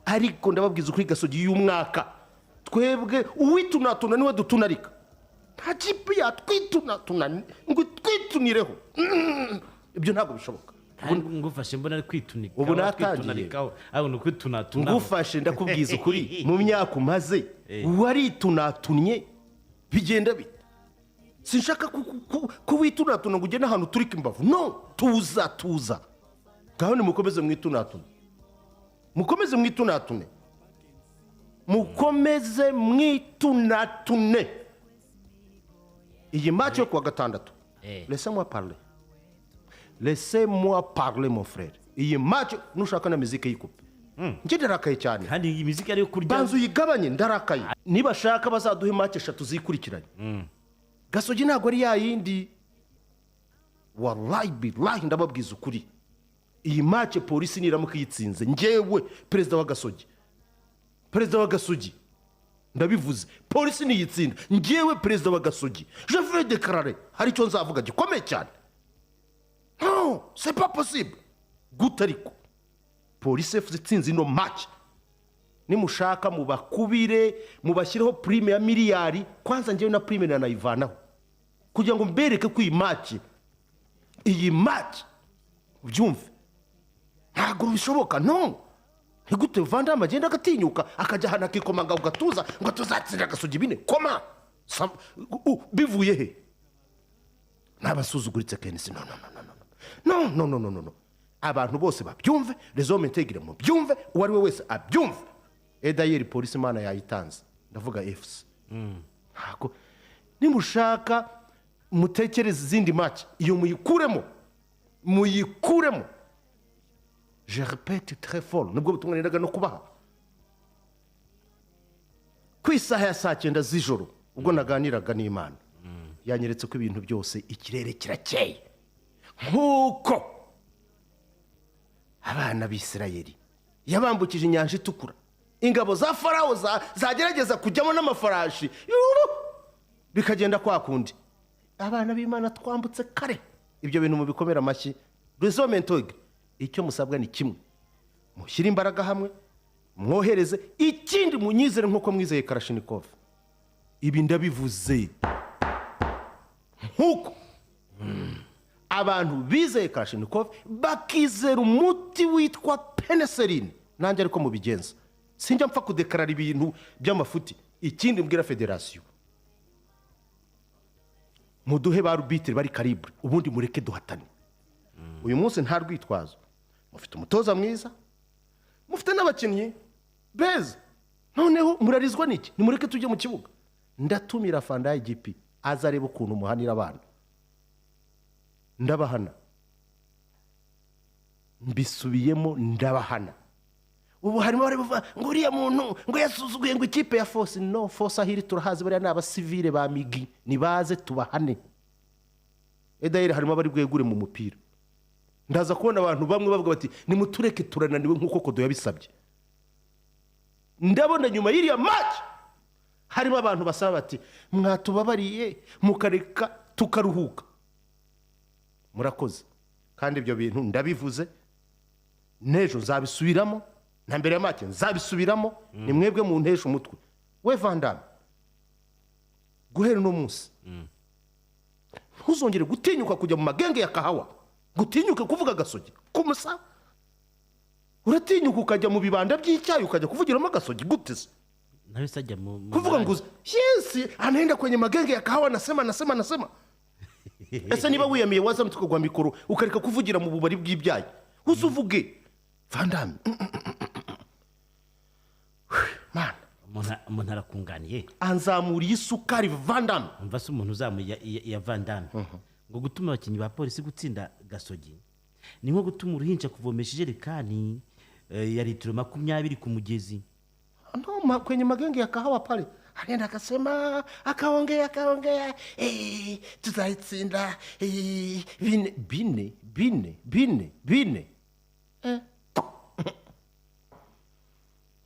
ariko ndababwiza kuri Gasogi y'umwaka twebwe uwitunatuna niwe dutunarika nta kipe ya twitunatuna ngo twitunireho ibyo ntabwo bishoboka ngufashe mbona ari kwitunika ubu natangiye aho no kwitunatuna ngufashe ndakubwiza ukuri mu myaka umaze waritunatunye bigenda bite sinshaka kuwitunatuna ngo ugende ahantu turika imbavu no tuza ngaho ni mukomeze mwitunatune mukomeze mwitunatune iyi match yo kuwa gatandatu laissez-moi parler mon frère iyi match nushaka na muziki yikupe nje ndarakaye cyane kandi iyi muziki ari yo kurya banzu yigabanye ndarakaye niba shaka bazaduhe match eshatu zikurikiranye Gasogi ntago ari yayindi wallahi billahi ndababwiza ukuri iyi match polisi niramuka yitsinze njewe perezida wa Gasogi ndabivuze polisi niyitsinda njewe perezida wa Gasogi je vais déclarer hari cyo nzavuga gikomeye cyane non c'est pas possible gutariko polisi yitsinze ino match nimushaka mubakubire mubashyireho prime ya miliyari kwanza njewe na prime nanayivanaho kugira ngo mbereke ko iyi match ubyumve ntabwo bishoboka no ntigute Vanda amagenda agatinyuka akajya hana kikomanga ugatuza ngo tuzatsinda Gasogi bine koma bivuye he nabasuzuguritse kenisi no abantu bose babyumve rezo mentegire mu byumve uwari we wese abyumve edayeri polisi mana yayitanze ndavuga FC ntabwo nimushaka mutekereze izindi match iyo muyikuremo je répète très fort nubwo butumwa nendaga no kubaha kwisaha ya saa 9 z'ijoro ubwo naganiraga n'Imana yanyeretse ko ibintu byose ikirere kirakeye nkuko abana b'Isirayeli yabambukije inyanja itukura ingabo za Farawo zagerageza kujyamo n'amafarashi bikagenda kwa kundi abana b'Imana twambutse kare ibyo bintu mu bikomera amashyi rezomentoge icyo musabwa ni kimwe mushyira imbaraga hamwe mwohereze ikindi munyizere nkuko mwizeye Kalashnikov ibi ndabivuze nkuko abantu bizeye Kalashnikov bakizera umuti witwa penicillin nanjye ariko mubigenza sinjya mpfa kudekarara ibintu by'amafuti ikindi mbwira federation muduhe ba arbitre bari calibre ubundi mureke duhatane uyu munsi nta rwitwazo mufite umutoza mwiza mufite n'abakinnyi beza noneho murarizwa niki nimureke tujye mu kibuga ndatumira Fanda IGP azareba ukuntu muhanira abana ndabahana mbisubiyemo ndabahana ubu harimo bari buva ngo uriya muntu ngo yasuzuguye ngo ikipe ya Force no Force ahiri turahazi bari n'abasivile ba migi nibaze tubahane edayire harimo bari bwegure mu mupira ndaza kubona abantu bamwe bavuga bati nimutureke turananiwe nkuko Kodo yabisabye ndabona nyuma y'iriya match harimo abantu basaba bati mwatubabariye mukareka tukaruhuka murakoze kandi ibyo bintu ndabivuze nejo nzabisubiramo na mbere ya match nzabisubiramo ni mwebwe mu ntesha umutwe we Vandam guhera no munsi ntuzongere gutinyuka kujya mu magenge ya kahawa gutinyuka kuvuga Gasogi kumusa uratinyuka ukajya mu bibanda by'icyayi ukajya kuvugiramo Gasogi guteze nawe sajya mu kuvuga ngo yes anaenda kwenye magenge ya kahawa nasema ese niba wiyamiye waza mtukagwa mikoro ukareka kuvugira mu bubari bw'ibyayi uzuvuge Vandam man umuntu arakunganiye anzamuriye isukari Vandam umva se umuntu uzamuye ya Vandam ngo gutuma abakinnyi ba polisi gutsinda Gasogi ni nko gutuma uruhinja kuvomesha ijerekani ya litiro 20 ku mugezi no kwenye magenge ya kahawa pale anaenda akasema akaongea tutaitsinda bine